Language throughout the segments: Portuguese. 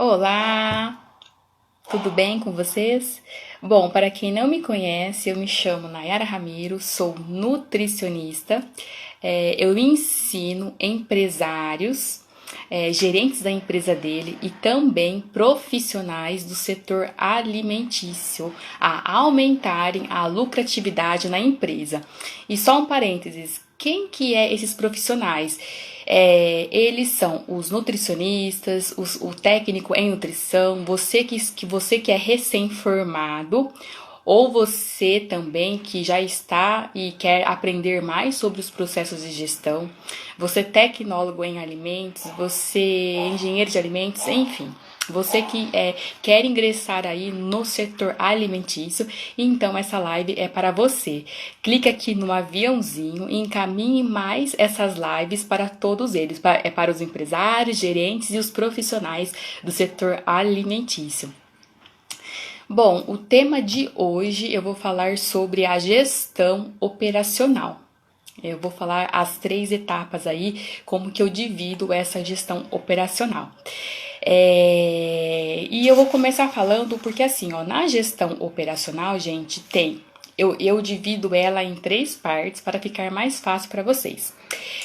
Olá, tudo bem com vocês? Bom, para quem não me conhece, eu me chamo Nayara Ramiro, sou nutricionista. Eu ensino empresários, gerentes da empresa dele e também profissionais do setor alimentício a aumentarem a lucratividade na empresa. E só um parênteses, quem que é esses profissionais? Eles são os nutricionistas, o técnico em nutrição, você que é recém-formado, ou você também que já está e quer aprender mais sobre os processos de gestão, você tecnólogo em alimentos, você engenheiro de alimentos, enfim. Você que quer ingressar aí no setor alimentício, então essa live é para você. Clica aqui no aviãozinho e encaminhe mais essas lives para todos eles, para os empresários, gerentes e os profissionais do setor alimentício. Bom, o tema de hoje eu vou falar sobre a gestão operacional. Eu vou falar as 3 etapas aí, como que eu divido essa gestão operacional. E eu vou começar falando porque assim, ó, na gestão operacional, gente, eu divido ela em 3 partes para ficar mais fácil para vocês.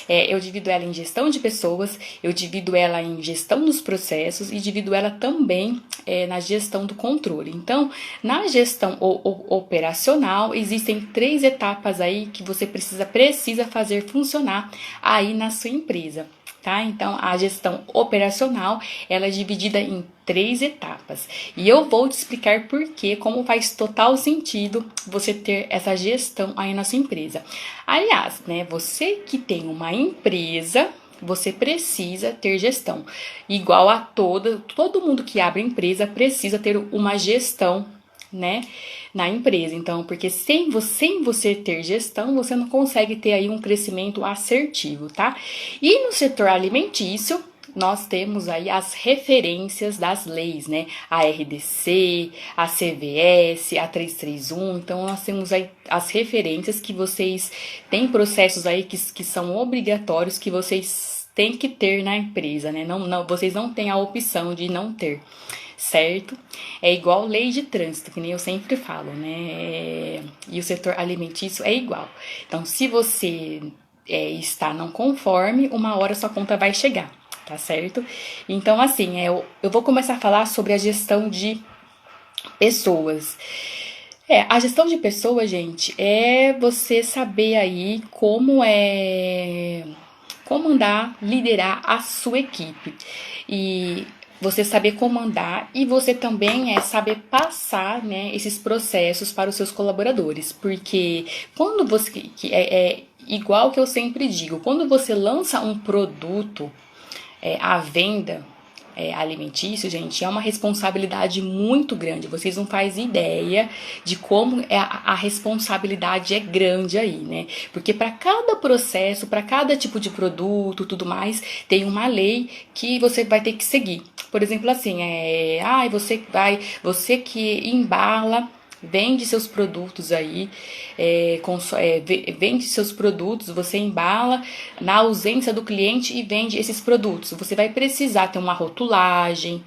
Eu divido ela em gestão de pessoas, eu divido ela em gestão dos processos e divido ela também na gestão do controle. Então, na gestão operacional, existem 3 etapas aí que você precisa fazer funcionar aí na sua empresa. Tá? Então, a gestão operacional, ela é dividida em 3 etapas. E eu vou te explicar por quê, como faz total sentido você ter essa gestão aí na sua empresa. Aliás, né, você que tem uma empresa, você precisa ter gestão. Igual a todo mundo que abre empresa precisa ter uma gestão, né, na empresa. Então, porque sem você ter gestão, você não consegue ter aí um crescimento assertivo, tá? E no setor alimentício, nós temos aí as referências das leis, né? A RDC, a CVS, a 331. Então, nós temos aí as referências que vocês têm processos aí que são obrigatórios, que vocês têm que ter na empresa, né? Vocês não têm a opção de não ter. Certo? É igual lei de trânsito, que nem eu sempre falo, né? E o setor alimentício é igual. Então, se você está não conforme, uma hora sua conta vai chegar, tá certo? Então, assim, eu vou começar a falar sobre a gestão de pessoas. A gestão de pessoas, gente, é você saber aí como comandar, liderar a sua equipe. E você saber comandar e você também saber passar, né, esses processos para os seus colaboradores. Porque quando você. É igual que eu sempre digo, quando você lança um produto à venda, alimentício, gente, é uma responsabilidade muito grande. Vocês não fazem ideia de como a responsabilidade é grande aí, né? Porque para cada processo, para cada tipo de produto, tudo mais, tem uma lei que você vai ter que seguir. Por exemplo, assim, você que embala, vende seus produtos aí, vende seus produtos, você embala na ausência do cliente e vende esses produtos. Você vai precisar ter uma rotulagem,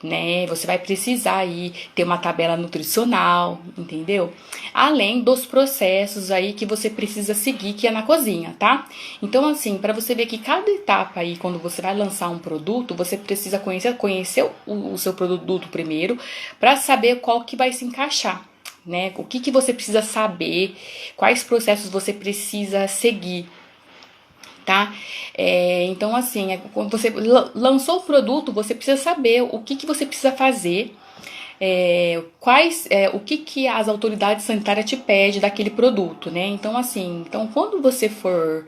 né? Você vai precisar aí ter uma tabela nutricional, entendeu? Além dos processos aí que você precisa seguir, que é na cozinha, tá? Então, assim, para você ver que cada etapa aí, quando você vai lançar um produto, você precisa conhecer o seu produto primeiro, para saber qual que vai se encaixar, né? O que você precisa saber, quais processos você precisa seguir, tá? Então, assim, quando você lançou o produto, você precisa saber o que você precisa fazer, o que as autoridades sanitárias te pedem daquele produto, né? Então, assim, quando você for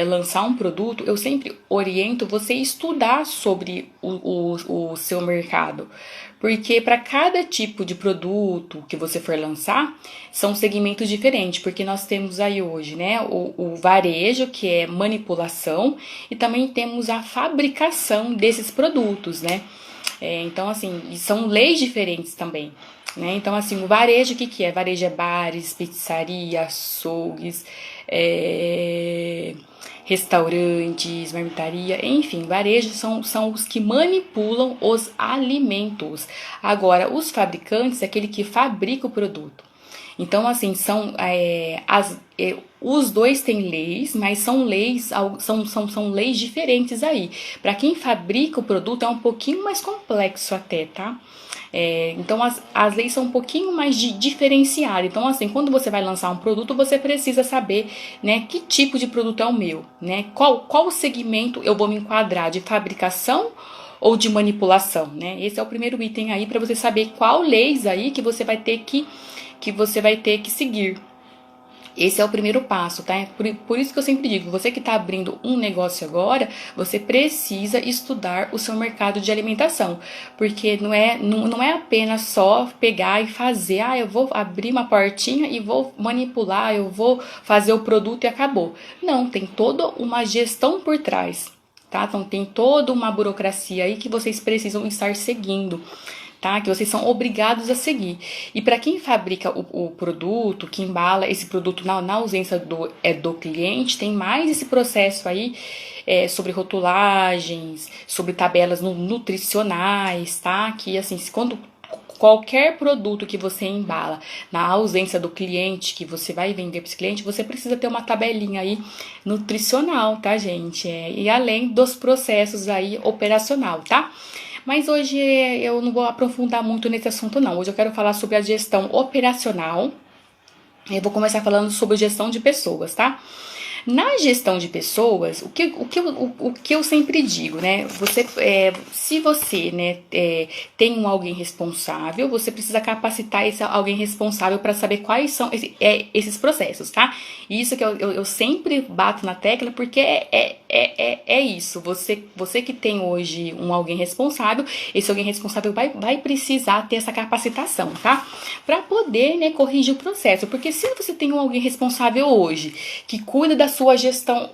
lançar um produto, eu sempre oriento você a estudar sobre o seu mercado. Porque para cada tipo de produto que você for lançar, são segmentos diferentes. Porque nós temos aí hoje, né, o varejo, que é manipulação, e também temos a fabricação desses produtos, né? Então, assim, são leis diferentes também. né? Então, assim, o varejo, o que que é? Varejo é bares, pizzaria, açougues, restaurantes, marmitaria, enfim, varejo são os que manipulam os alimentos. Agora, os fabricantes é aquele que fabrica o produto. Então, assim, os dois têm leis, mas são leis diferentes aí. Para quem fabrica o produto é um pouquinho mais complexo até, tá? Então as leis são um pouquinho mais diferenciadas. Então, assim, quando você vai lançar um produto, você precisa saber, né, que tipo de produto é o meu, né? Qual segmento eu vou me enquadrar, de fabricação ou de manipulação, né? Esse é o primeiro item aí para você saber qual leis aí que você vai ter que seguir. Esse é o primeiro passo, tá? Por isso que eu sempre digo, você que está abrindo um negócio agora, você precisa estudar o seu mercado de alimentação, porque não é apenas só pegar e fazer, eu vou abrir uma portinha e vou manipular, eu vou fazer o produto e acabou. Não, tem toda uma gestão por trás, tá? Então tem toda uma burocracia aí que vocês precisam estar seguindo, tá? Que vocês são obrigados a seguir. E para quem fabrica o produto, que embala esse produto na ausência do cliente, tem mais esse processo aí sobre rotulagens, sobre tabelas nutricionais, tá? Que assim, quando qualquer produto que você embala na ausência do cliente, que você vai vender para esse cliente, você precisa ter uma tabelinha aí nutricional, tá, gente? E além dos processos aí operacional, tá? Mas hoje eu não vou aprofundar muito nesse assunto, não. Hoje eu quero falar sobre a gestão operacional. Eu vou começar falando sobre gestão de pessoas, tá? Na gestão de pessoas, o que eu sempre digo, né? Se você, né, tem alguém responsável, você precisa capacitar esse alguém responsável para saber quais são esses processos, tá? E isso que eu sempre bato na tecla, porque é isso. Você que tem hoje alguém responsável, esse alguém responsável vai precisar ter essa capacitação, tá? Para poder, né, corrigir o processo. Porque se você tem alguém responsável hoje que cuida da sua gestão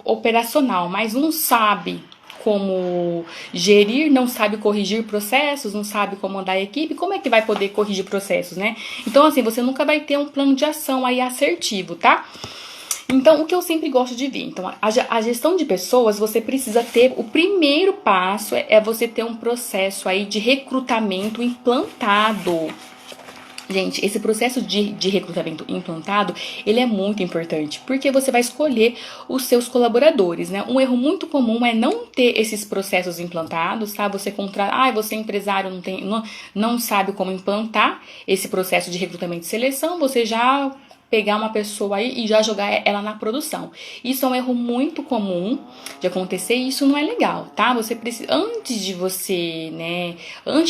operacional, mas não sabe como gerir, não sabe corrigir processos, não sabe comandar a equipe, como é que vai poder corrigir processos, né? Então, assim, você nunca vai ter um plano de ação aí assertivo, tá? Então, o que eu sempre gosto de ver? Então, a gestão de pessoas, você precisa ter, o primeiro passo é você ter um processo aí de recrutamento implantado. Gente, esse processo de recrutamento implantado, ele é muito importante, porque você vai escolher os seus colaboradores, né? Um erro muito comum é não ter esses processos implantados, tá? Você você é empresário, não sabe como implantar esse processo de recrutamento e seleção, você já pegar uma pessoa aí e já jogar ela na produção. Isso é um erro muito comum de acontecer e isso não é legal, tá? Você precisa, antes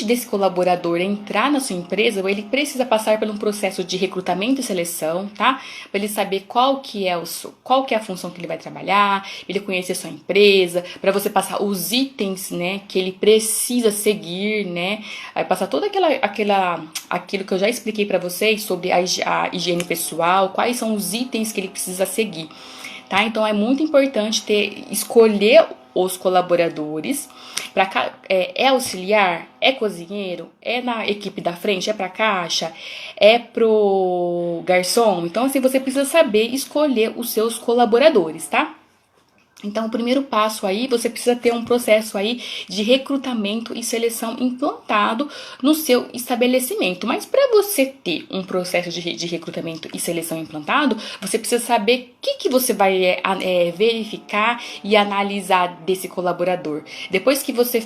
desse colaborador entrar na sua empresa, ele precisa passar por um processo de recrutamento e seleção, tá? Para ele saber qual que é a função que ele vai trabalhar, ele conhecer a sua empresa, para você passar os itens, né, que ele precisa seguir, né? Aí passar toda aquilo que eu já expliquei para vocês sobre a higiene pessoal, quais são os itens que ele precisa seguir, tá? Então é muito importante escolher os colaboradores é auxiliar, é cozinheiro, é na equipe da frente, é para caixa, é pro garçom. Então assim, você precisa saber escolher os seus colaboradores, tá? Então, o primeiro passo aí, você precisa ter um processo aí de recrutamento e seleção implantado no seu estabelecimento. Mas para você ter um processo de recrutamento e seleção implantado, você precisa saber o que você vai verificar e analisar desse colaborador. Depois que você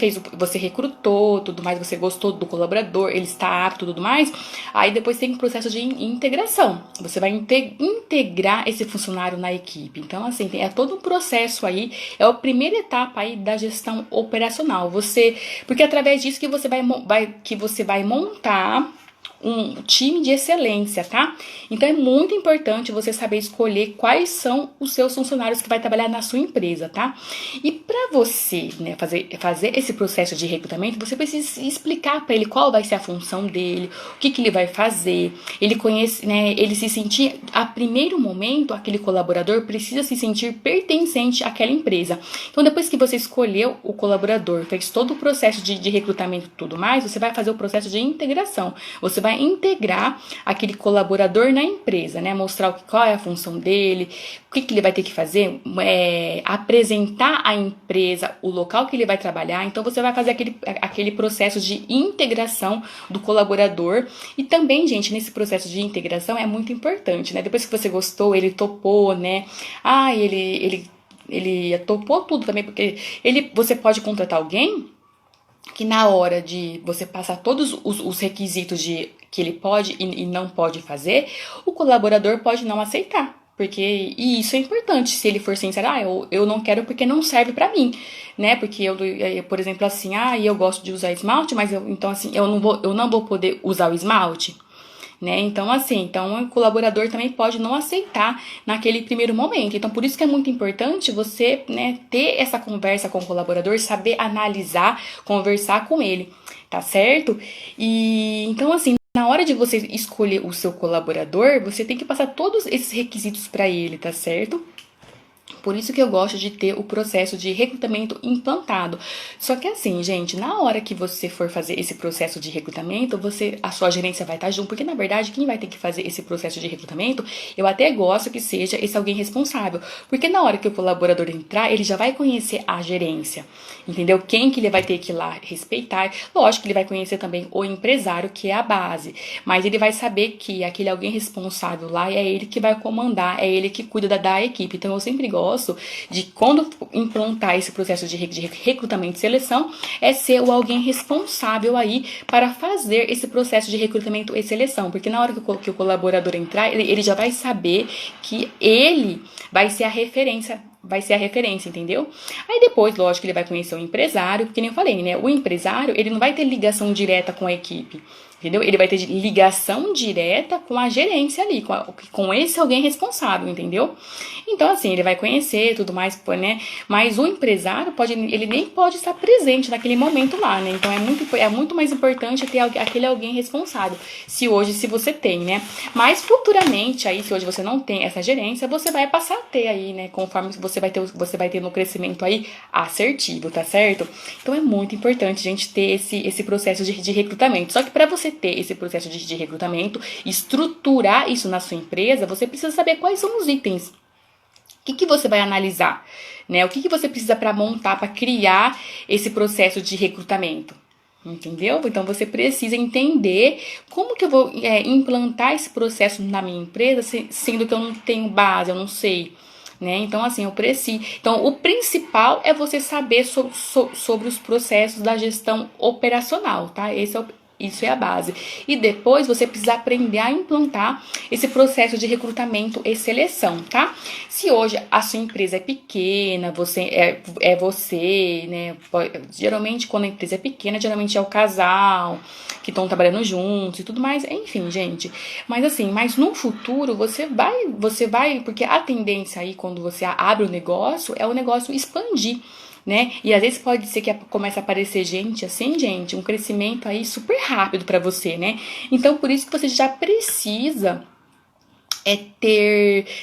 recrutou, tudo mais, você gostou do colaborador, ele está apto, tudo mais, aí depois tem um processo de integração. Você vai integrar esse funcionário na equipe. Então, assim, é todo um processo aí, é a primeira etapa aí da gestão operacional. Porque é através disso que você vai montar um time de excelência, tá? Então é muito importante você saber escolher quais são os seus funcionários que vai trabalhar na sua empresa, tá? E para você, né, fazer esse processo de recrutamento, você precisa explicar para ele qual vai ser a função dele, o que ele vai fazer. Ele conhece, né? Ele se sentir, a primeiro momento, aquele colaborador precisa se sentir pertencente àquela empresa. Então depois que você escolheu o colaborador, fez todo o processo de recrutamento e tudo mais, você vai fazer o processo de integração. Você vai vai integrar aquele colaborador na empresa, né? Mostrar qual é a função dele, o que ele vai ter que fazer, apresentar à empresa o local que ele vai trabalhar. Então, você vai fazer aquele processo de integração do colaborador. E também, gente, nesse processo de integração é muito importante, né? Depois que você gostou, ele topou, né? Ele topou tudo também, porque você pode contratar alguém que na hora de você passar todos os requisitos que ele pode e não pode fazer, o colaborador pode não aceitar. E isso é importante, se ele for sincero, eu não quero porque não serve pra mim, né? Porque por exemplo, assim, eu gosto de usar esmalte, mas eu não vou poder usar o esmalte. Né? Então, o colaborador também pode não aceitar naquele primeiro momento. Então, por isso que é muito importante você, né, ter essa conversa com o colaborador, saber analisar, conversar com ele, tá certo? E então, assim, na hora de você escolher o seu colaborador, você tem que passar todos esses requisitos para ele, tá certo? Por isso que eu gosto de ter o processo de recrutamento implantado. Só que assim, gente, na hora que você for fazer esse processo de recrutamento, a sua gerência vai estar junto, porque na verdade quem vai ter que fazer esse processo de recrutamento, eu até gosto que seja esse alguém responsável, porque na hora que o colaborador entrar, ele já vai conhecer a gerência, entendeu? Quem que ele vai ter que ir lá respeitar. Lógico que ele vai conhecer também o empresário, que é a base, mas ele vai saber que aquele alguém responsável lá é ele que vai comandar, é ele que cuida da equipe. Então eu sempre gosto de, quando implantar esse processo de recrutamento e seleção, é ser o alguém responsável aí para fazer esse processo de recrutamento e seleção, porque na hora que o colaborador entrar, ele já vai saber que ele vai ser a referência, entendeu? Aí depois, lógico, ele vai conhecer o empresário, porque nem eu falei, né? O empresário, ele não vai ter ligação direta com a equipe, entendeu? Ele vai ter ligação direta com a gerência ali, com esse alguém responsável, entendeu? Então, assim, ele vai conhecer tudo mais, né? Mas o empresário, ele nem pode estar presente naquele momento lá, né? Então, é muito mais importante ter aquele alguém responsável, se você tem, né? Mas futuramente, aí, se hoje você não tem essa gerência, você vai passar a ter aí, né? Conforme você vai ter no crescimento aí assertivo, tá certo? Então, é muito importante, gente, ter esse processo de recrutamento. Só que para você ter esse processo de recrutamento, estruturar isso na sua empresa, você precisa saber quais são os itens. O que você vai analisar, né? O que você precisa para montar, para criar esse processo de recrutamento, entendeu? Então, você precisa entender como que eu vou implantar esse processo na minha empresa, sendo que eu não tenho base, eu não sei, né? Então, assim, eu preciso. Então, o principal é você saber sobre os processos da gestão operacional, tá? Isso é a base. E depois você precisa aprender a implantar esse processo de recrutamento e seleção, tá? Se hoje a sua empresa é pequena, você, né? Geralmente, quando a empresa é pequena, geralmente é o casal que estão trabalhando juntos e tudo mais. Enfim, gente. Mas no futuro você vai, porque a tendência aí, quando você abre o negócio, é o negócio expandir, né? E às vezes pode ser que comece a aparecer gente, um crescimento aí super rápido para você, né? Então, por isso que você já precisa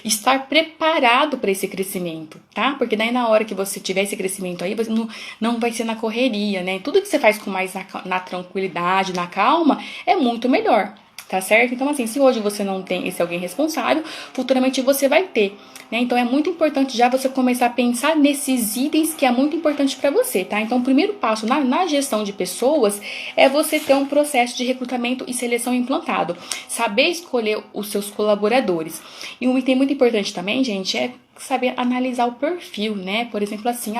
estar preparado para esse crescimento, tá? Porque daí na hora que você tiver esse crescimento aí, você não vai ser na correria, né? Tudo que você faz com mais na tranquilidade, na calma, é muito melhor, tá certo? Então, assim, se hoje você não tem esse alguém responsável, futuramente você vai ter, né? Então, é muito importante já você começar a pensar nesses itens que é muito importante para você, tá? Então, o primeiro passo na gestão de pessoas é você ter um processo de recrutamento e seleção implantado. Saber escolher os seus colaboradores. E um item muito importante também, gente, é saber analisar o perfil, né? Por exemplo, assim,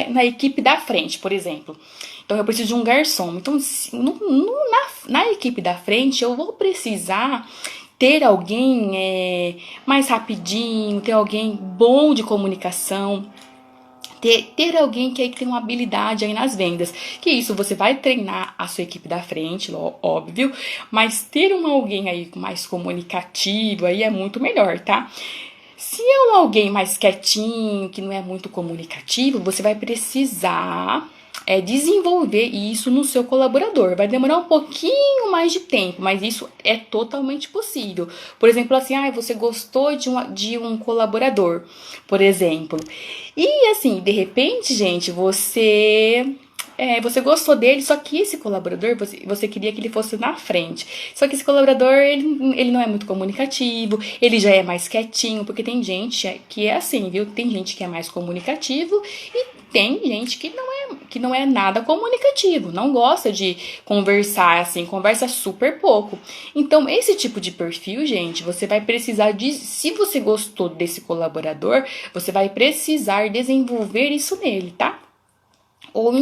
na equipe da frente, por exemplo. Então, eu preciso de um garçom. Então, na equipe da frente, eu vou precisar ter alguém mais rapidinho, ter alguém bom de comunicação, ter alguém que tem uma habilidade aí nas vendas. Que isso você vai treinar a sua equipe da frente, óbvio, mas ter alguém aí mais comunicativo aí é muito melhor, tá? Se é alguém mais quietinho, que não é muito comunicativo, você vai precisar desenvolver isso no seu colaborador. Vai demorar um pouquinho mais de tempo, mas isso é totalmente possível. Por exemplo, assim, você gostou de um colaborador, por exemplo. E assim, de repente, gente, você Você gostou dele, só que esse colaborador, você queria que ele fosse na frente. Só que esse colaborador, ele não é muito comunicativo, ele já é mais quietinho, porque tem gente que é assim, viu? Tem gente que é mais comunicativo e tem gente que não é nada comunicativo, não gosta de conversar, assim, conversa super pouco. Então, esse tipo de perfil, gente, você vai precisar de... Se você gostou desse colaborador, você vai precisar desenvolver isso nele, tá? Ou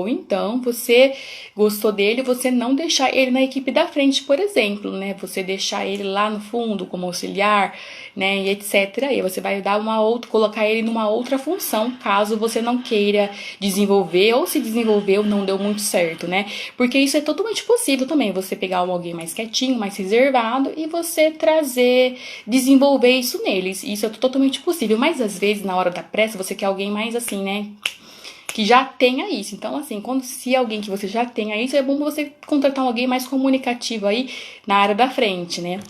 então, você gostou dele, você não deixar ele na equipe da frente, por exemplo, né? Você deixar ele lá no fundo como auxiliar, né? E etc. Aí você vai dar colocar ele numa outra função, caso você não queira desenvolver, ou se desenvolveu, não deu muito certo, né? Porque isso é totalmente possível também, você pegar alguém mais quietinho, mais reservado, e você desenvolver isso neles. Isso é totalmente possível, mas às vezes, na hora da pressa, você quer alguém mais assim, né? Que já tenha isso. Então, assim, se alguém que você já tenha isso, é bom você contratar alguém mais comunicativo aí na área da frente, né?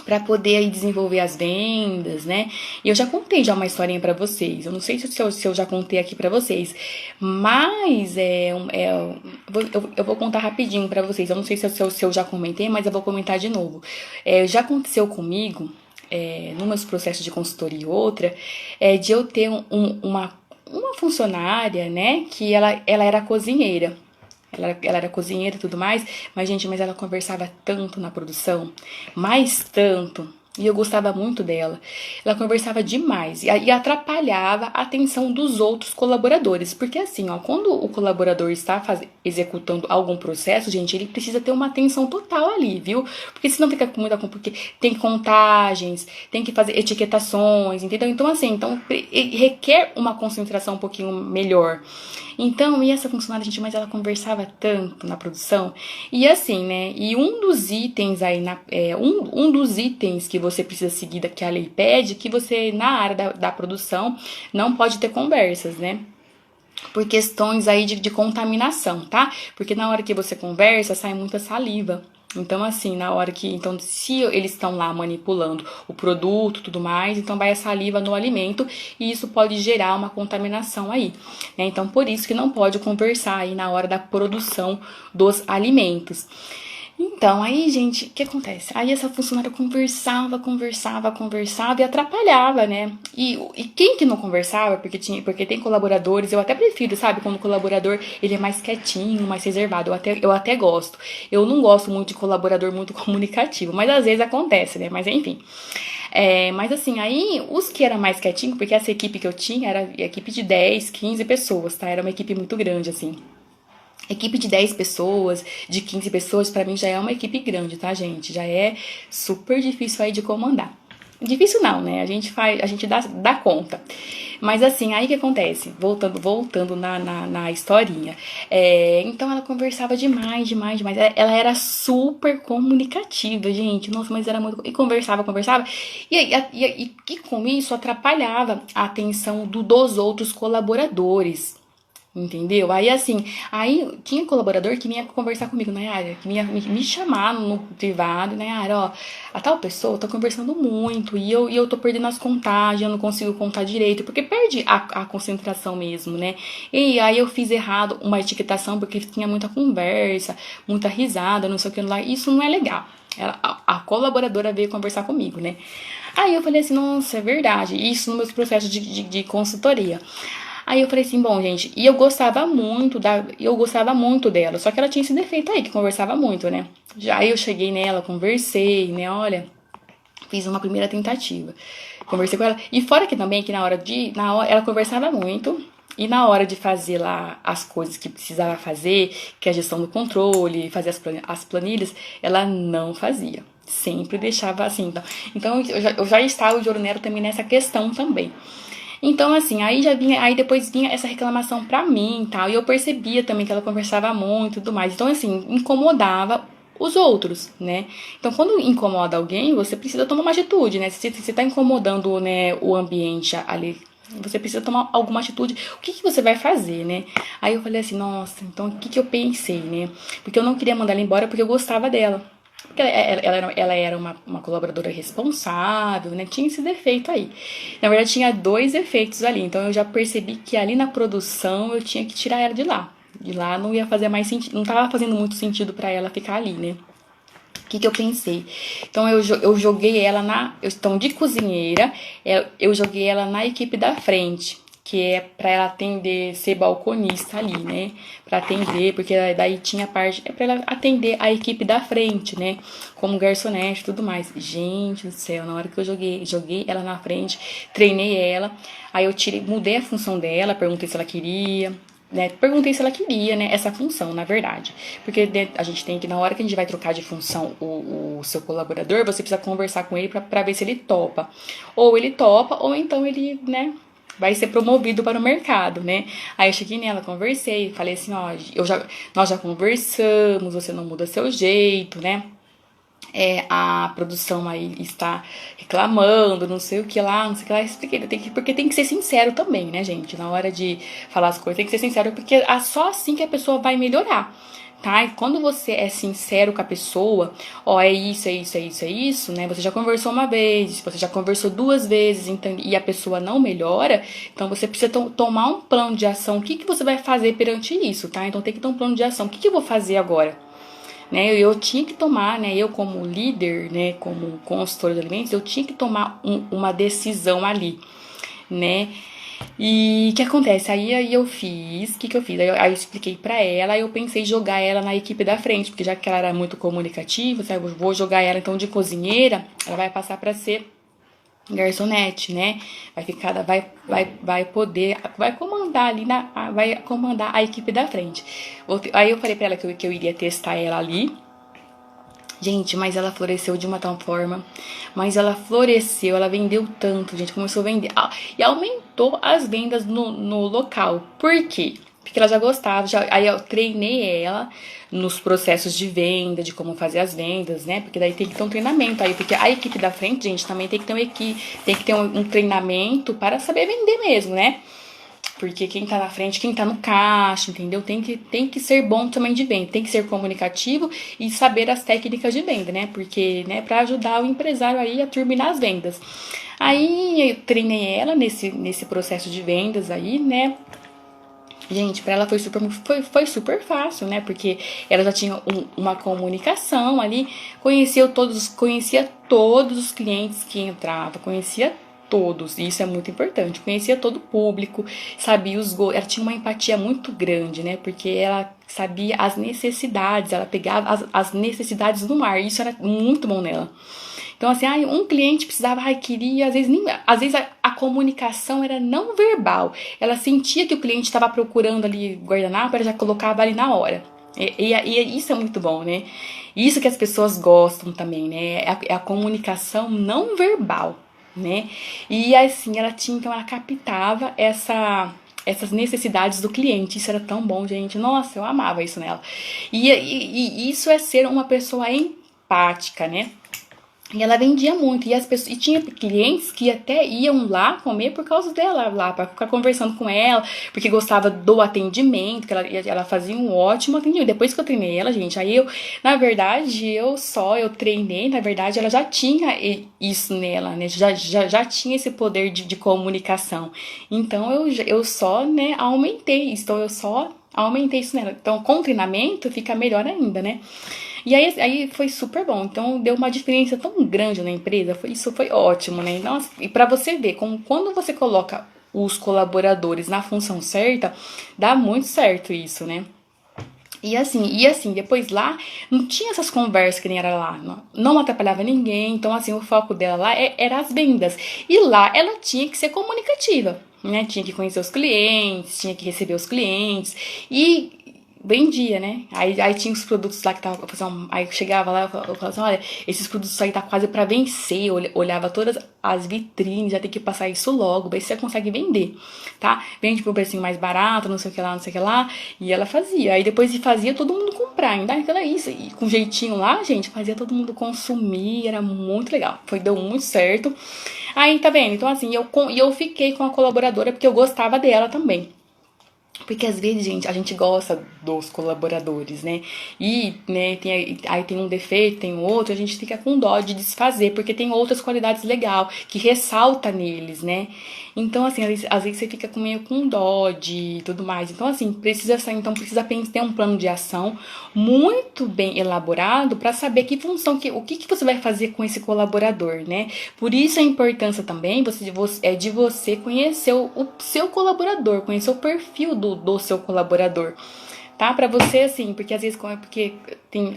Pra poder aí desenvolver as vendas, né? E eu já contei já uma historinha pra vocês. Eu não sei se eu já contei aqui pra vocês, mas eu vou contar rapidinho pra vocês. Eu não sei se eu já comentei, mas eu vou comentar de novo. Já aconteceu comigo, nos meus processos de consultoria e outra, de eu ter uma funcionária, né, que ela era cozinheira. Ela era cozinheira e tudo mais, mas, gente, ela conversava tanto na produção, mais tanto, e eu gostava muito dela. Ela conversava demais e atrapalhava a atenção dos outros colaboradores, porque assim, ó, quando o colaborador está executando algum processo, gente, ele precisa ter uma atenção total ali, viu? Porque senão fica com muita... Porque tem contagens, tem que fazer etiquetações, entendeu? Então, assim, requer uma concentração um pouquinho melhor. Então, e essa funcionária, gente, mas ela conversava tanto na produção. E assim, né? E um dos itens aí, um dos itens que você precisa seguir, que a lei pede, que você, na área da produção, não pode ter conversas, né? Por questões aí de contaminação, tá? Porque na hora que você conversa, sai muita saliva. Então, assim, na hora que... Então, se eles estão lá manipulando o produto e tudo mais, então vai a saliva no alimento e isso pode gerar uma contaminação aí, né? Então, por isso que não pode conversar aí na hora da produção dos alimentos. Então, aí, gente, o que acontece? Aí essa funcionária conversava e atrapalhava, né? E quem que não conversava, porque tem colaboradores, eu até prefiro, sabe? Quando o colaborador, ele é mais quietinho, mais reservado, eu até gosto. Eu não gosto muito de colaborador muito comunicativo, mas às vezes acontece, né? Mas enfim. Mas assim, aí os que eram mais quietinhos, porque essa equipe que eu tinha era equipe de 10, 15 pessoas, tá? Era uma equipe muito grande, assim. Equipe de 10 pessoas, de 15 pessoas, pra mim já é uma equipe grande, tá, gente? Já é super difícil aí de comandar. Difícil não, né? A gente dá conta. Mas assim, aí o que acontece? Voltando na historinha. Então ela conversava demais. Ela era super comunicativa, gente. Nossa, mas era muito... E conversava. E com isso atrapalhava a atenção dos outros colaboradores. Entendeu? Aí assim, tinha colaborador que vinha conversar comigo, Nayara, que vinha me chamar no privado, Nayara, ó, a tal pessoa tá conversando muito e eu tô perdendo as contagens, eu não consigo contar direito, porque perde a concentração mesmo, né? E aí eu fiz errado uma etiquetação porque tinha muita conversa, muita risada, não sei o que lá, isso não é legal. A colaboradora veio conversar comigo, né? Aí eu falei assim, nossa, é verdade, isso no meu processo de consultoria. Aí eu falei assim, bom, gente, e eu gostava muito dela, só que ela tinha esse defeito aí, que conversava muito, né? Já aí eu cheguei nela, conversei, né, olha, fiz uma primeira tentativa. Conversei com ela, e fora que também, que na hora ela conversava muito, e na hora de fazer lá as coisas que precisava fazer, que é a gestão do controle, fazer as planilhas, ela não fazia. Sempre deixava assim, então eu já estava de olho nela também nessa questão também. Então, assim, aí depois vinha essa reclamação pra mim e tal, e eu percebia também que ela conversava muito e tudo mais. Então, assim, incomodava os outros, né? Então, quando incomoda alguém, você precisa tomar uma atitude, né? Se você tá incomodando, né, o ambiente ali, você precisa tomar alguma atitude. O que você vai fazer, né? Aí eu falei assim, nossa, então o que eu pensei, né? Porque eu não queria mandar ela embora porque eu gostava dela. Porque ela era uma colaboradora responsável, né? Tinha esse defeito aí. Na verdade, tinha dois efeitos ali. Então, eu já percebi que ali na produção eu tinha que tirar ela de lá. De lá não ia fazer mais sentido, não tava fazendo muito sentido pra ela ficar ali, né? O que eu pensei? Então, eu joguei ela então, de cozinheira, eu joguei ela na equipe da frente, que é pra ela atender, ser balconista ali, né? Pra atender, porque daí tinha parte, é pra ela atender a equipe da frente, né? Como garçonete e tudo mais. Gente do céu, na hora que eu joguei ela na frente, treinei ela, aí eu mudei a função dela, perguntei se ela queria, né? Perguntei se ela queria, né, essa função, na verdade. Porque a gente tem que, na hora que a gente vai trocar de função o seu colaborador, você precisa conversar com ele pra ver se ele topa. Ou ele topa, ou então ele, né, vai ser promovido para o mercado, né? Aí eu cheguei nela, conversei, falei assim, ó, nós já conversamos, você não muda seu jeito, né? A produção aí está reclamando, não sei o que lá, não sei o que lá, expliquei, porque tem que ser sincero também, né, gente? Na hora de falar as coisas, tem que ser sincero, porque é só assim que a pessoa vai melhorar, tá? E quando você é sincero com a pessoa, ó, é isso, é isso, é isso, é isso, né? Você já conversou uma vez, você já conversou duas vezes, então, e a pessoa não melhora, então você precisa tomar um plano de ação. O que você vai fazer perante isso, tá? Então tem que ter um plano de ação. O que eu vou fazer agora? Né, eu tinha que tomar, né, eu como líder, né, como consultora de alimentos, eu tinha que tomar uma decisão ali, né, e o que acontece? Aí eu fiz, o que eu fiz? Aí eu expliquei pra ela, aí eu pensei em jogar ela na equipe da frente, porque já que ela era muito comunicativa, sabe, eu vou jogar ela então de cozinheira, ela vai passar pra ser garçonete, né? Vai poder, vai comandar ali vai comandar a equipe da frente. Aí eu falei pra ela que eu iria testar ela ali. Gente, mas ela floresceu de uma tal forma. Mas ela floresceu, ela vendeu tanto, gente, começou a vender. E aumentou as vendas no local. Por quê? Porque ela já gostava, aí eu treinei ela nos processos de venda, de como fazer as vendas, né? Porque daí tem que ter um treinamento aí, porque a equipe da frente, gente, também tem que ter tem que ter um treinamento para saber vender mesmo, né? Porque quem tá na frente, quem tá no caixa, entendeu? Tem que ser bom também de venda, tem que ser comunicativo e saber as técnicas de venda, né? Porque, né, pra ajudar o empresário aí a turbinar as vendas. Aí eu treinei ela nesse processo de vendas aí, né? Gente, pra ela foi super fácil, né? Porque ela já tinha uma comunicação ali, conhecia todos os clientes que entravam, conhecia todos, e isso é muito importante. Conhecia todo o público, sabia os gols, ela tinha uma empatia muito grande, né? Porque ela sabia as necessidades, ela pegava as necessidades do mar, e isso era muito bom nela. Então, assim, um cliente precisava, queria, às vezes a comunicação era não verbal. Ela sentia que o cliente estava procurando ali guardanapo, ela já colocava ali na hora. E isso é muito bom, né? Isso que as pessoas gostam também, né? É a comunicação não verbal, né? E assim, então ela captava essas necessidades do cliente. Isso era tão bom, gente. Nossa, eu amava isso nela. E isso é ser uma pessoa empática, né? E ela vendia muito, e tinha clientes que até iam lá comer por causa dela, lá para ficar conversando com ela, porque gostava do atendimento, que ela fazia um ótimo atendimento. Depois que eu treinei ela, gente, aí na verdade, eu treinei, na verdade, ela já tinha isso nela, né? Já tinha esse poder de comunicação. Então eu só, né, aumentei isso, então eu só aumentei isso nela. Então, com treinamento fica melhor ainda, né? E aí foi super bom. Então deu uma diferença tão grande na empresa. Isso foi ótimo, né? Nossa, e pra você ver, quando você coloca os colaboradores na função certa, dá muito certo isso, né? E assim, depois lá, não tinha essas conversas que nem era lá, não atrapalhava ninguém, então assim, o foco dela lá era as vendas. E lá ela tinha que ser comunicativa, né? Tinha que conhecer os clientes, tinha que receber os clientes e vendia, né? Aí tinha os produtos lá que tava fazendo. Aí eu chegava lá e falava assim: olha, esses produtos aí tá quase pra vencer. Eu olhava todas as vitrines, já tem que passar isso logo, ver se você consegue vender, tá? Vende por um precinho mais barato, não sei o que lá, não sei o que lá. E ela fazia. Aí depois de fazia todo mundo comprar, ainda então era isso. E com jeitinho lá, gente, fazia todo mundo consumir, era muito legal. Deu muito certo. Aí, tá vendo? Então, assim, eu fiquei com a colaboradora porque eu gostava dela também. Porque às vezes, gente, a gente gosta dos colaboradores, né? E, né, aí tem um defeito, tem um outro, a gente fica com dó de desfazer, porque tem outras qualidades legais que ressalta neles, né? Então, assim, às vezes você fica meio com dó de tudo mais. Então, assim, precisa ter um plano de ação muito bem elaborado para saber que função, o que você vai fazer com esse colaborador, né? Por isso a importância também é de você conhecer o seu colaborador, conhecer o perfil do seu colaborador, tá? Pra você, assim, porque às vezes, porque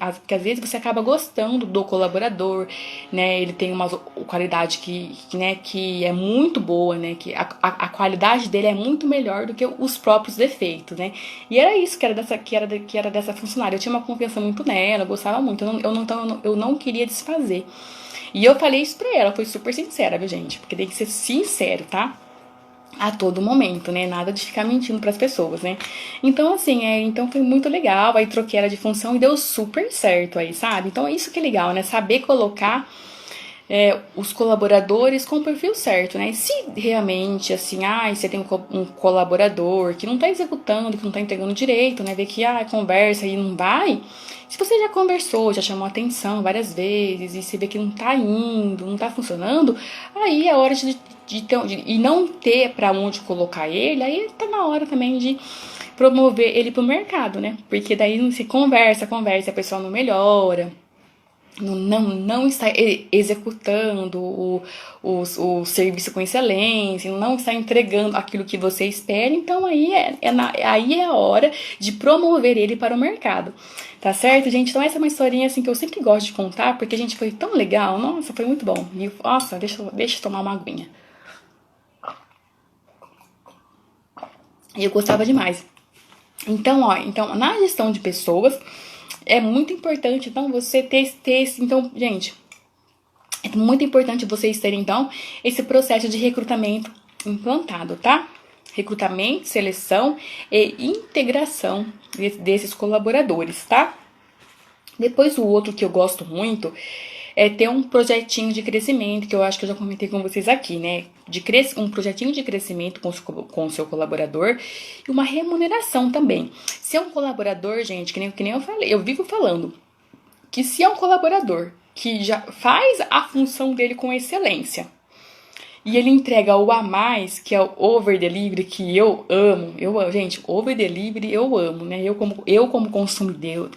às vezes você acaba gostando do colaborador, né? Ele tem uma qualidade que é muito boa, né? Que a qualidade dele é muito melhor do que os próprios defeitos, né? E era isso que era dessa funcionária. Eu tinha uma confiança muito nela, eu gostava muito, eu não queria desfazer. E eu falei isso pra ela, foi super sincera, viu, gente? Porque tem que ser sincero, tá? A todo momento, né? Nada de ficar mentindo pras pessoas, né? Então, assim, então foi muito legal. Aí troquei ela de função e deu super certo aí, sabe? Então é isso que é legal, né? Saber colocar os colaboradores com o perfil certo, né? E se realmente, assim, você tem um colaborador que não tá executando, que não tá entregando direito, né? Ver que, conversa e não vai. Se você já conversou, já chamou atenção várias vezes e você vê que não tá indo, não tá funcionando, aí é hora e não ter pra onde colocar ele, aí tá na hora também de promover ele pro mercado, né? Porque daí não se conversa, a pessoa não melhora, não está executando o serviço com excelência, não está entregando aquilo que você espera, então aí aí é a hora de promover ele para o mercado. Tá certo, gente? Então essa é uma historinha assim que eu sempre gosto de contar, porque a gente foi tão legal, nossa, foi muito bom. E, nossa, deixa eu tomar uma aguinha. E eu gostava demais. Então, na gestão de pessoas, é muito importante, então, você ter esse... Então, gente, é muito importante vocês terem, então, esse processo de recrutamento implantado, tá? Recrutamento, seleção e integração desses colaboradores, tá? Depois, o outro que eu gosto muito é ter um projetinho de crescimento, que eu acho que eu já comentei com vocês aqui, né? Um projetinho de crescimento com o seu colaborador e uma remuneração também. Se é um colaborador, gente, que nem eu falei, eu vivo falando, que se é um colaborador que já faz a função dele com excelência e ele entrega o a mais, que é o over delivery, que eu amo, gente, over delivery eu amo, né? Eu como consumidor,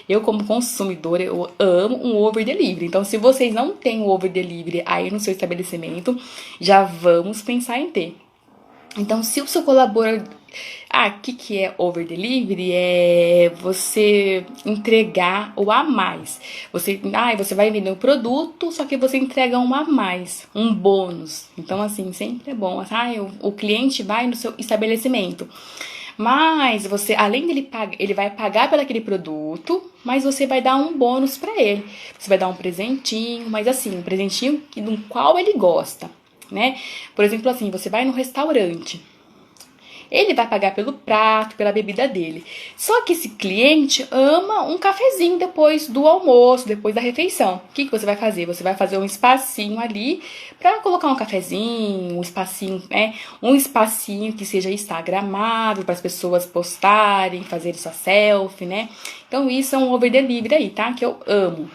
eu como consumidora, eu amo um over delivery. Então, se vocês não têm o over delivery aí no seu estabelecimento, já vamos pensar em ter. Então, se o seu colaborador... o que é over delivery? É você entregar o a mais. Você vai vender um produto, só que você entrega um a mais, um bônus. Então, assim, sempre é bom. O cliente vai no seu estabelecimento, mas você, além dele pagar, ele vai pagar por aquele produto, mas você vai dar um bônus para ele. Você vai dar um presentinho, mas assim, um presentinho do qual ele gosta, né? Por exemplo, assim, você vai no restaurante, ele vai pagar pelo prato, pela bebida dele. Só que esse cliente ama um cafezinho depois do almoço, depois da refeição. O que você vai fazer? Você vai fazer um espacinho ali para colocar um cafezinho, um espacinho, né? Um espacinho que seja instagramável para as pessoas postarem, fazerem sua selfie, né? Então isso é um over delivery aí, tá? Que eu amo.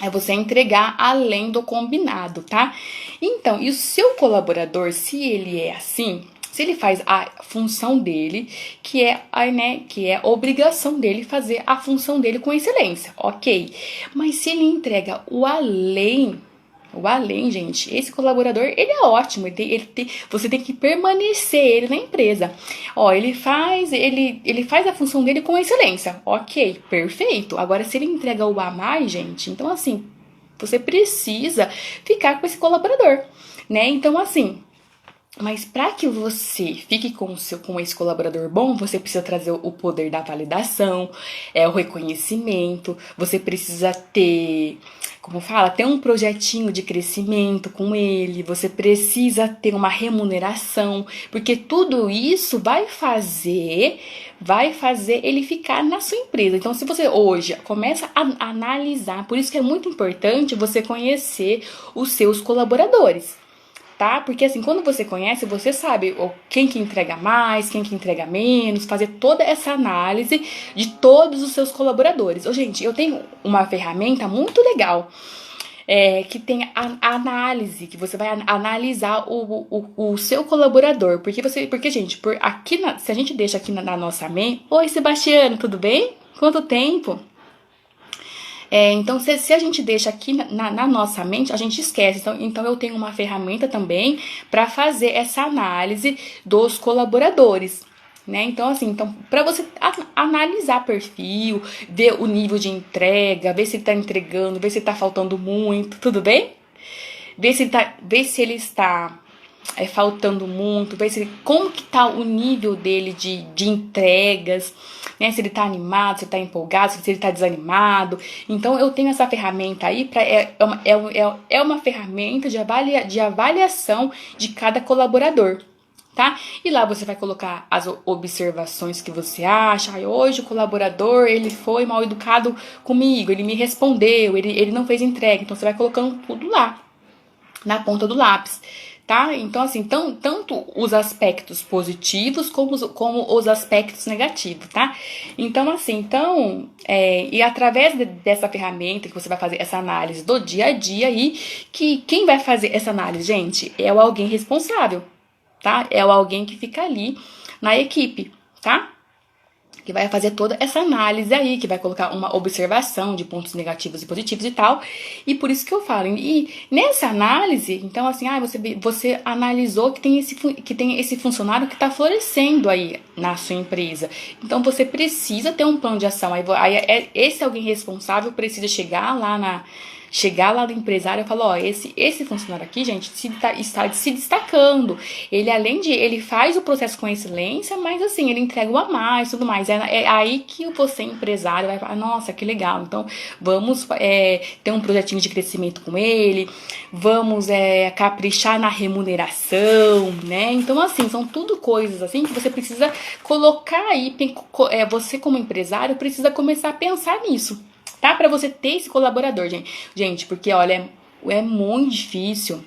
É você entregar além do combinado, tá? Então, e o seu colaborador, se ele é assim, se ele faz a função dele, que é a obrigação dele fazer a função dele com excelência, ok? Mas se ele entrega o além, gente, esse colaborador, ele é ótimo, você tem que permanecer ele na empresa. Ele faz a função dele com excelência, ok, perfeito. Agora, se ele entrega o a mais, gente, então assim, você precisa ficar com esse colaborador, né? Então, assim... Mas para que você fique com esse colaborador bom, você precisa trazer o poder da validação, o reconhecimento, você precisa ter, ter um projetinho de crescimento com ele, você precisa ter uma remuneração, porque tudo isso vai fazer ele ficar na sua empresa. Então, se você hoje começa a analisar, por isso que é muito importante você conhecer os seus colaboradores. tá? Porque assim, quando você conhece, você sabe quem que entrega mais, quem que entrega menos, fazer toda essa análise de todos os seus colaboradores. Ô, gente, eu tenho uma ferramenta muito legal, que tem a análise, que você vai analisar o seu colaborador. Porque, gente, se a gente deixa aqui na nossa mente... Oi, Sebastiano, tudo bem? Quanto tempo? Então, se a gente deixa aqui na nossa mente, a gente esquece. Então, eu tenho uma ferramenta também para fazer essa análise dos colaboradores, né? Então, assim, para você analisar perfil, ver o nível de entrega, ver se ele tá entregando, ver se tá faltando muito, tudo bem? Ver se ele está faltando muito, ver como que tá o nível dele de entregas, né? Se ele tá animado, se ele tá empolgado, se ele tá desanimado. Então, eu tenho essa ferramenta aí, é uma ferramenta de avaliação de cada colaborador, tá? E lá você vai colocar as observações que você acha. Hoje o colaborador, ele foi mal educado comigo, ele me respondeu, ele não fez entrega. Então, você vai colocando tudo lá, na ponta do lápis, tá? Então, assim, tanto os aspectos positivos como os aspectos negativos, tá? Então, assim, e através dessa ferramenta que você vai fazer essa análise do dia a dia aí, que quem vai fazer essa análise, gente, é o alguém responsável, tá? É o alguém que fica ali na equipe, tá? Que vai fazer toda essa análise aí, que vai colocar uma observação de pontos negativos e positivos e tal. E por isso que eu falo. E nessa análise, então assim, você analisou que tem esse funcionário que está florescendo aí na sua empresa. Então você precisa ter um plano de ação. Esse alguém responsável precisa chegar lá no empresário e falar, ó, esse funcionário aqui, gente, está se destacando. Ele faz o processo com excelência, mas assim, ele entrega o a mais, tudo mais. É aí que você, empresário, vai falar, nossa, que legal. Então, vamos ter um projetinho de crescimento com ele, vamos caprichar na remuneração, né? Então, assim, são tudo coisas assim que você precisa colocar aí, você como empresário precisa começar a pensar nisso, tá? Pra você ter esse colaborador, gente. Gente, porque, olha, é muito difícil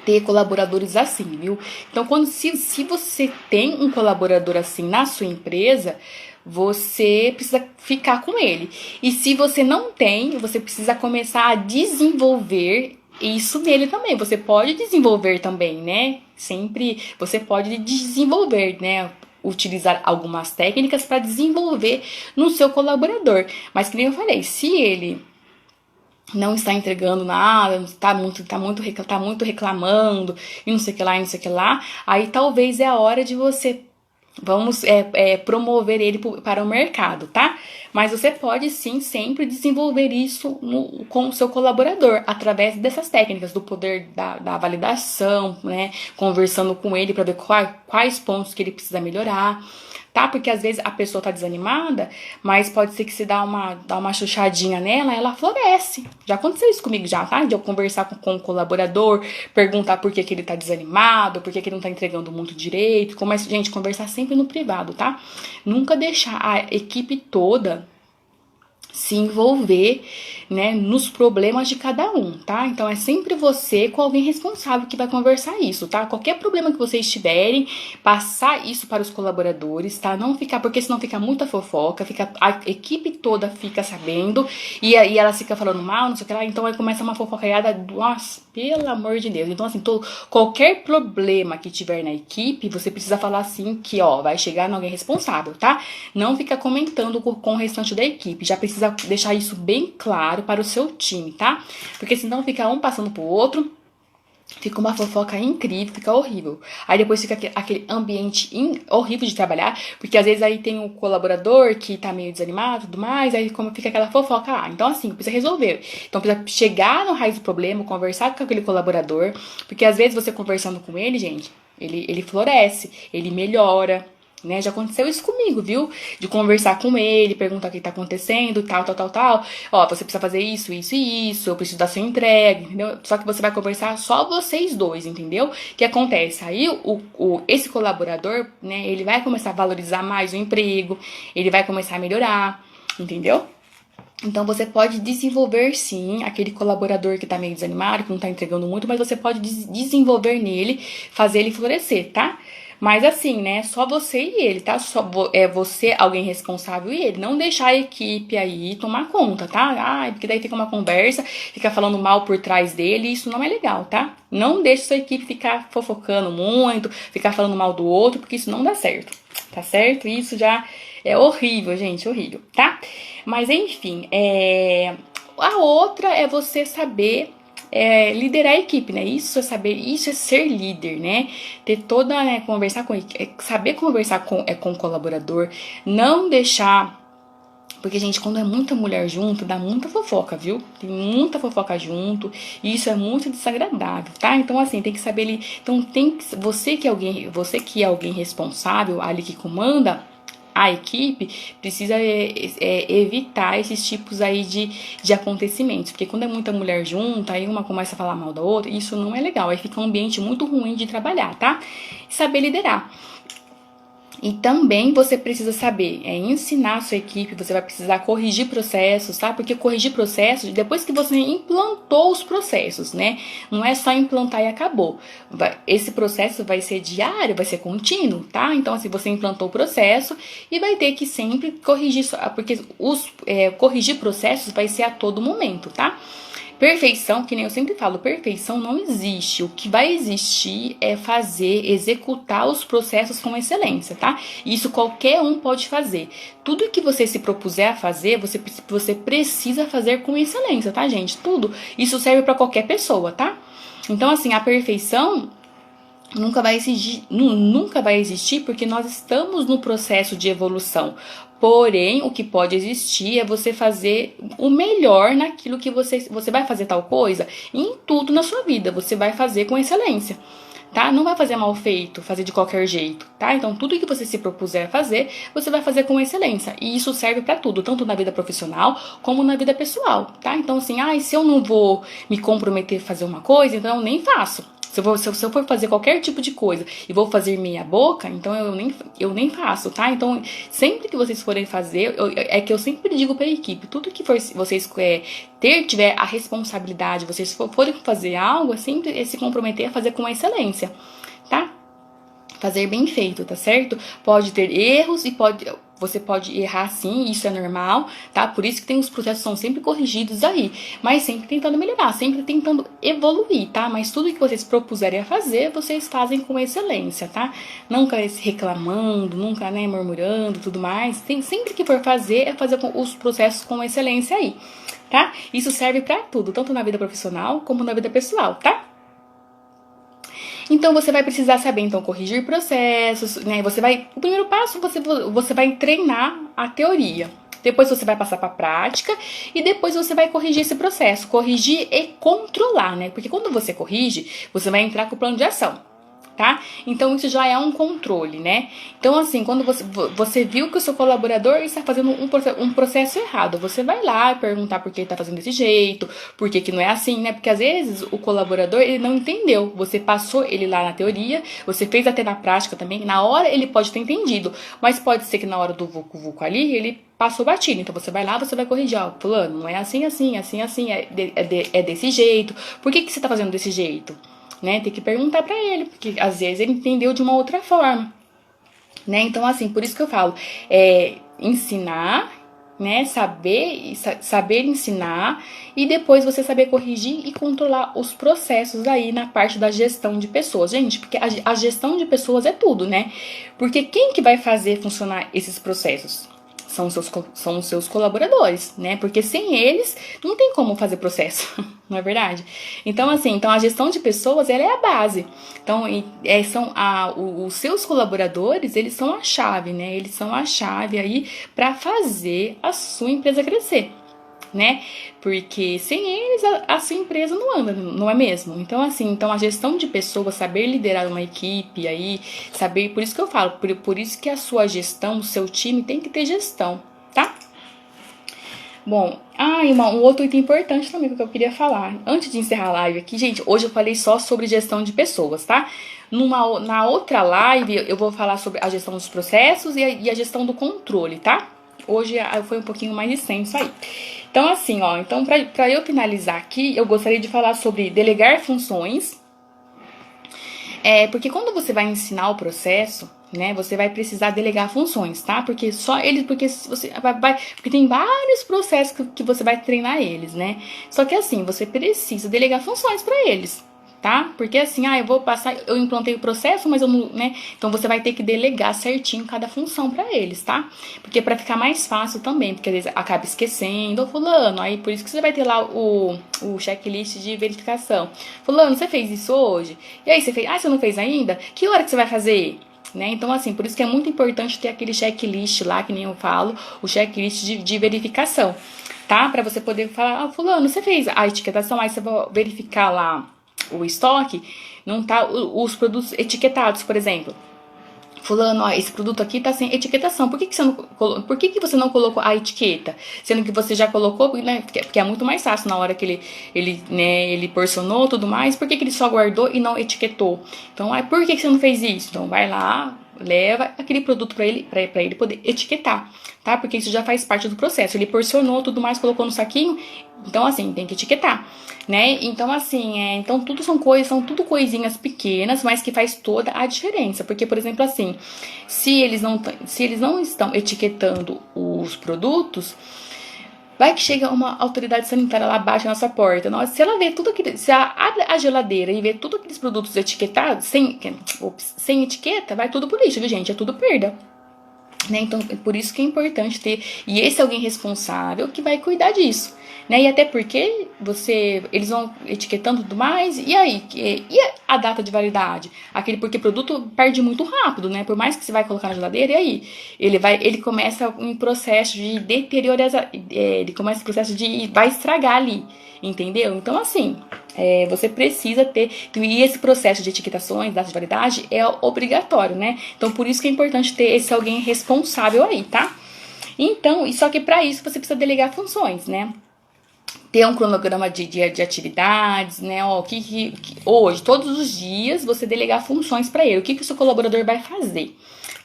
ter colaboradores assim, viu? Então, se você tem um colaborador assim na sua empresa, você precisa ficar com ele. E se você não tem, você precisa começar a desenvolver isso nele também. Você pode desenvolver também, né? Sempre você pode desenvolver, né? Utilizar algumas técnicas para desenvolver no seu colaborador. Mas que nem eu falei, se ele não está entregando nada, tá muito reclamando, e não sei o que lá, e não sei o que lá, aí talvez é a hora de você promover ele para o mercado, tá? Mas você pode sim sempre desenvolver isso com o seu colaborador, através dessas técnicas, do poder da validação, né? Conversando com ele para ver quais pontos que ele precisa melhorar, tá? Porque às vezes a pessoa tá desanimada, mas pode ser que se dá uma chuchadinha nela, ela floresce. Já aconteceu isso comigo já, tá? De eu conversar com o colaborador, perguntar por que ele tá desanimado, por que ele não tá entregando muito direito. Gente, conversar sempre no privado, tá? Nunca deixar a equipe toda se envolver, né, nos problemas de cada um, tá? Então é sempre você com alguém responsável que vai conversar isso, tá? Qualquer problema que vocês tiverem, passar isso para os colaboradores, tá? Não ficar, porque senão fica muita fofoca, a equipe toda fica sabendo e aí ela fica falando mal, não sei o que lá, então aí começa uma fofocaiada, nossa, pelo amor de Deus. Então assim, qualquer problema que tiver na equipe, você precisa falar assim que, ó, vai chegar em alguém responsável, tá? Não fica comentando com o restante da equipe, já precisa deixar isso bem claro para o seu time, tá? Porque senão fica um passando pro outro, fica uma fofoca incrível, fica horrível. Aí depois fica aquele ambiente horrível de trabalhar, porque às vezes aí tem um colaborador que tá meio desanimado e tudo mais, aí como fica aquela fofoca lá. Então assim, precisa resolver. Então precisa chegar no raiz do problema, conversar com aquele colaborador, porque às vezes você conversando com ele, gente, ele floresce, ele melhora, né? Já aconteceu isso comigo, viu? De conversar com ele, perguntar o que tá acontecendo, tal. Ó, você precisa fazer isso, isso e isso, eu preciso da sua entrega, entendeu? Só que você vai conversar só vocês dois, entendeu? O que acontece? Aí esse colaborador, né, ele vai começar a valorizar mais o emprego, ele vai começar a melhorar, entendeu? Então, você pode desenvolver, sim, aquele colaborador que tá meio desanimado, que não tá entregando muito, mas você pode desenvolver nele, fazer ele florescer, tá? Mas assim, né, só você e ele, tá? É você, alguém responsável e ele. Não deixar a equipe aí tomar conta, tá? Ah, porque daí fica uma conversa, fica falando mal por trás dele, isso não é legal, tá? Não deixe sua equipe ficar fofocando muito, ficar falando mal do outro, porque isso não dá certo, tá certo? Isso já é horrível, gente, horrível, tá? Mas enfim, a outra é você saber liderar a equipe, né? Isso é saber, isso é ser líder, né? Ter toda, né, conversar com, saber conversar com o colaborador, não deixar. Porque, gente, quando é muita mulher junto, dá muita fofoca, viu? Tem muita fofoca junto, e isso é muito desagradável, tá? Então, assim, tem que saber ali. Então, você que é alguém responsável, ali que comanda a equipe, precisa evitar esses tipos aí de acontecimentos. Porque quando é muita mulher junta, aí uma começa a falar mal da outra, isso não é legal. Aí fica um ambiente muito ruim de trabalhar, tá? Saber liderar. E também você precisa saber ensinar a sua equipe, você vai precisar corrigir processos, tá? Porque corrigir processos, depois que você implantou os processos, né? Não é só implantar e acabou. Esse processo vai ser diário, vai ser contínuo, tá? Então, assim, você implantou o processo e vai ter que sempre corrigir, porque corrigir processos vai ser a todo momento, tá? Perfeição, que nem eu sempre falo, perfeição não existe. O que vai existir é executar os processos com excelência, tá? Isso qualquer um pode fazer. Tudo que você se propuser a fazer, você precisa fazer com excelência, tá, gente? Tudo. Isso serve para qualquer pessoa, tá? Então, assim, a perfeição nunca vai existir porque nós estamos no processo de evolução. Porém, o que pode existir é você fazer o melhor naquilo que você vai fazer tal coisa em tudo na sua vida. Você vai fazer com excelência, tá? Não vai fazer mal feito, fazer de qualquer jeito, tá? Então, tudo que você se propuser a fazer, você vai fazer com excelência. E isso serve pra tudo, tanto na vida profissional como na vida pessoal, tá? Então, assim, se eu não vou me comprometer a fazer uma coisa, então eu nem faço. Se eu for fazer qualquer tipo de coisa e vou fazer meia boca, então eu nem faço, tá? Então, sempre que vocês forem fazer, é que eu sempre digo pra equipe, tudo que vocês tiver a responsabilidade, vocês forem fazer algo, é sempre se comprometer a fazer com excelência, tá? Fazer bem feito, tá certo? Pode ter erros e você pode errar sim, isso é normal, tá? Por isso que tem os processos são sempre corrigidos aí, mas sempre tentando melhorar, sempre tentando evoluir, tá? Mas tudo que vocês propuserem a fazer, vocês fazem com excelência, tá? Nunca reclamando, nunca, né, murmurando, tudo mais. Sempre que for fazer, é fazer os processos com excelência aí, tá? Isso serve pra tudo, tanto na vida profissional como na vida pessoal, tá? Então, você vai precisar saber, então, corrigir processos, né? O primeiro passo, você vai treinar a teoria. Depois você vai passar para a prática e depois você vai corrigir esse processo. Corrigir e controlar, né? Porque quando você corrige, você vai entrar com o plano de ação, tá? Então, isso já é um controle, né? Então, assim, quando você viu que o seu colaborador está fazendo um processo errado, você vai lá perguntar por que ele está fazendo desse jeito, por que não é assim, né? Porque, às vezes, o colaborador, ele não entendeu. Você passou ele lá na teoria, você fez até na prática também. Na hora, ele pode ter entendido, mas pode ser que na hora do vucu-vucu ali, ele passou batido. Então, você vai lá, você vai corrigir. Ó, fulano, não é assim, é desse jeito. Por que você está fazendo desse jeito? Né? Tem que perguntar pra ele, porque às vezes ele entendeu de uma outra forma, né? Então, assim, por isso que eu falo, ensinar, né? Saber ensinar e depois você saber corrigir e controlar os processos aí na parte da gestão de pessoas, gente, porque a gestão de pessoas é tudo, né? Porque quem que vai fazer funcionar esses processos? São os seus colaboradores, né? Porque sem eles não tem como fazer processo, não é verdade? Então, assim, a gestão de pessoas, ela é a base. Então, os seus colaboradores, eles são a chave, né? Eles são a chave aí para fazer a sua empresa crescer, né? Porque sem eles a sua empresa não anda, não é mesmo? Então, assim, a gestão de pessoas, saber liderar uma equipe aí, saber, por isso que eu falo, por isso que a sua gestão, o seu time tem que ter gestão, tá? Bom, um outro item importante também que eu queria falar. Antes de encerrar a live aqui, gente, hoje eu falei só sobre gestão de pessoas, tá? Na outra live eu vou falar sobre a gestão dos processos e a gestão do controle, tá? hoje foi um pouquinho mais extenso aí. Então, assim, ó, então pra eu finalizar aqui, eu gostaria de falar sobre delegar funções. Porque quando você vai ensinar o processo, né, você vai precisar delegar funções, tá? Porque porque tem vários processos que você vai treinar eles, né? Só que assim, você precisa delegar funções para eles, tá? Porque assim, eu implantei o processo, mas eu não, né? Então você vai ter que delegar certinho cada função para eles, tá? Porque para ficar mais fácil também, porque às vezes acaba esquecendo, ô fulano, aí por isso que você vai ter lá o checklist de verificação. Fulano, você fez isso hoje? E aí você fez? Ah, você não fez ainda? Que hora que você vai fazer? Né? Então, assim, por isso que é muito importante ter aquele checklist lá, que nem eu falo, o checklist de verificação, tá? Pra você poder falar, fulano, você fez a etiquetação, aí você vai verificar lá o estoque, não tá os produtos etiquetados, por exemplo. Fulano, ó, esse produto aqui tá sem etiquetação. Por que você não colocou a etiqueta? Sendo que você já colocou, né? Porque é muito mais fácil na hora que ele porcionou e tudo mais. Por que ele só guardou e não etiquetou? Então, por que você não fez isso? Então, vai lá, leva aquele produto para ele poder etiquetar, tá? Porque isso já faz parte do processo. Ele porcionou tudo mais, colocou no saquinho. Então, assim, tem que etiquetar, né? Então, assim, então são tudo coisinhas pequenas, mas que faz toda a diferença. Porque, por exemplo, assim, se eles não estão etiquetando os produtos, vai que chega uma autoridade sanitária lá, bate na nossa porta. Nossa, se ela vê tudo aquilo, se ela abre a geladeira e vê tudo aqueles produtos etiquetados, sem etiqueta, vai tudo pro lixo, viu, gente? É tudo perda. Né? Então, por isso que é importante ter. E esse alguém responsável que vai cuidar disso. Né? E até porque eles vão etiquetando tudo mais. E aí? E a data de validade? Porque produto perde muito rápido, né? Por mais que você vai colocar na geladeira, e aí? Ele começa um processo de deterioração. Ele começa um processo de. Vai estragar ali. Entendeu? Então, assim, você precisa ter. E esse processo de etiquetações, data de validade, é obrigatório, né? Então, por isso que é importante ter esse alguém responsável aí, tá? Então, só que para isso você precisa delegar funções, né? Ter um cronograma de atividades, né? Hoje, todos os dias, você delegar funções para ele. O que o seu colaborador vai fazer?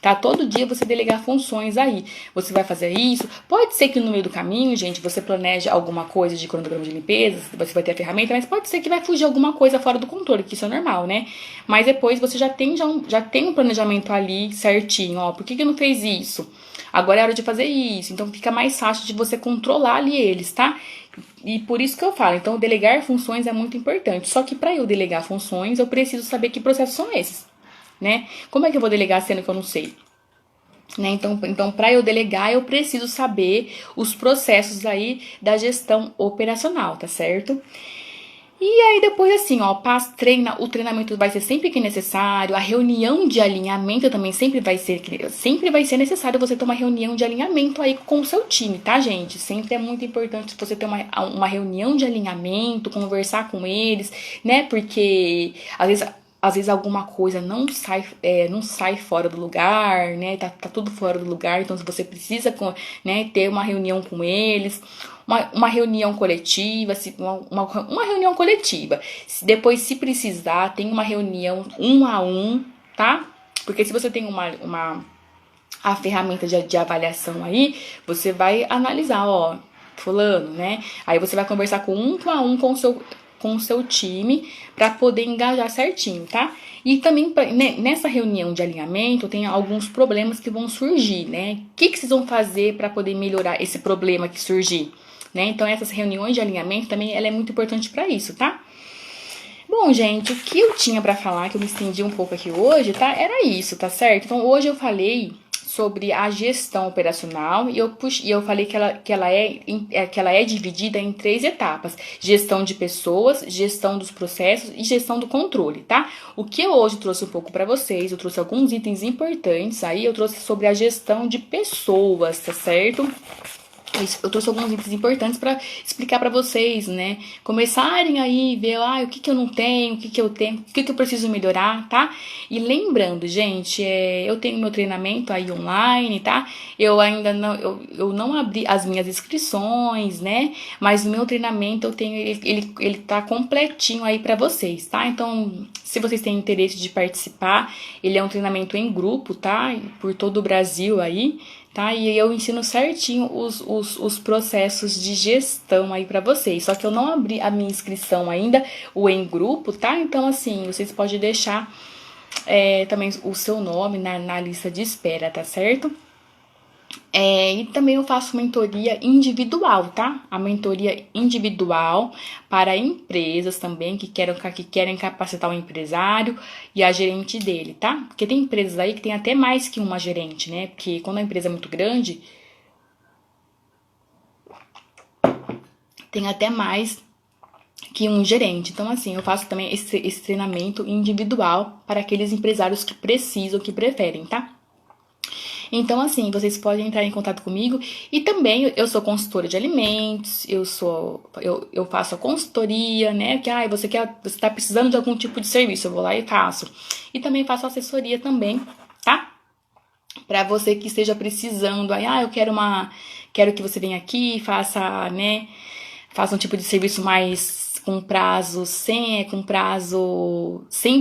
Tá? Todo dia você delegar funções aí. Você vai fazer isso. Pode ser que no meio do caminho, gente, você planeje alguma coisa de cronograma de limpeza, você vai ter a ferramenta, mas pode ser que vai fugir alguma coisa fora do controle, que isso é normal, né? Mas depois você já tem um planejamento ali certinho, ó. Por que não fez isso? Agora é hora de fazer isso. Então fica mais fácil de você controlar ali eles, tá? E por isso que eu falo, então delegar funções é muito importante. Só que para eu delegar funções, eu preciso saber que processos são esses, né? Como é que eu vou delegar sendo que eu não sei? Né? Então para eu delegar, eu preciso saber os processos aí da gestão operacional, tá certo? E aí depois assim, ó, o treinamento vai ser sempre que necessário, a reunião de alinhamento também sempre vai ser necessário você ter uma reunião de alinhamento aí com o seu time, tá, gente? Sempre é muito importante você ter uma reunião de alinhamento, conversar com eles, né? Porque às vezes alguma coisa não sai fora do lugar, né? Tá tudo fora do lugar, então você precisa, né, ter uma reunião com eles. Uma reunião coletiva, uma reunião coletiva. Depois, se precisar, tem uma reunião 1 a 1, tá? Porque se você tem a ferramenta de avaliação aí, você vai analisar, ó, fulano, né? Aí você vai conversar com 1 a 1 com o seu time para poder engajar certinho, tá? E também nessa reunião de alinhamento tem alguns problemas que vão surgir, né? O que vocês vão fazer para poder melhorar esse problema que surgir? Né? Então, essas reuniões de alinhamento também ela é muito importante para isso, tá? Bom, gente, o que eu tinha para falar, que eu me estendi um pouco aqui hoje, tá? Era isso, tá certo? Então, hoje eu falei sobre a gestão operacional e eu falei que ela é dividida em 3 etapas: gestão de pessoas, gestão dos processos e gestão do controle, tá? O que eu hoje trouxe um pouco para vocês, eu trouxe alguns itens importantes aí, eu trouxe sobre a gestão de pessoas, tá certo? Eu trouxe alguns itens importantes para explicar para vocês, né? Começarem aí, ver o que eu não tenho, o que eu tenho, o que eu preciso melhorar, tá? E lembrando, gente, eu tenho meu treinamento aí online, tá? Eu ainda não, eu não abri as minhas inscrições, né? Mas o meu treinamento eu tenho, ele tá completinho aí para vocês, tá? Então, se vocês têm interesse de participar, ele é um treinamento em grupo, tá? Por todo o Brasil aí, tá? E eu ensino certinho os processos de gestão aí pra vocês. Só que eu não abri a minha inscrição ainda, o em grupo, tá? Então, assim, vocês podem deixar também o seu nome na lista de espera, tá certo? E também eu faço mentoria individual, tá? A mentoria individual para empresas também que querem capacitar o empresário e a gerente dele, tá? Porque tem empresas aí que tem até mais que uma gerente, né? Porque quando a empresa é muito grande, tem até mais que um gerente. Então, assim, eu faço também esse treinamento individual para aqueles empresários que precisam, que preferem, tá? Então, assim, vocês podem entrar em contato comigo. E também eu sou consultora de alimentos, eu faço a consultoria, né? Que você tá precisando de algum tipo de serviço, eu vou lá e faço. E também faço assessoria também, tá? Para você que esteja precisando, aí, eu quero que você venha aqui e faça, né? Faça um tipo de serviço mais com prazo sem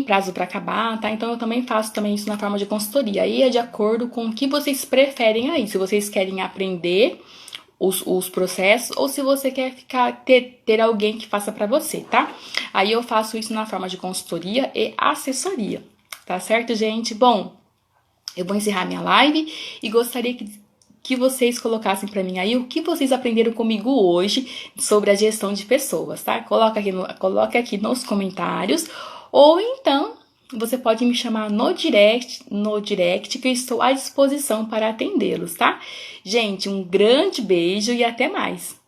prazo para acabar, tá? Então eu também faço também isso na forma de consultoria. Aí é de acordo com o que vocês preferem aí. Se vocês querem aprender os processos ou se você quer ter alguém que faça para você, tá? Aí eu faço isso na forma de consultoria e assessoria, tá certo, gente? Bom, eu vou encerrar minha live e gostaria que vocês colocassem para mim aí o que vocês aprenderam comigo hoje sobre a gestão de pessoas, tá? Coloca aqui nos comentários, ou então você pode me chamar no direct que eu estou à disposição para atendê-los, tá? Gente, um grande beijo e até mais!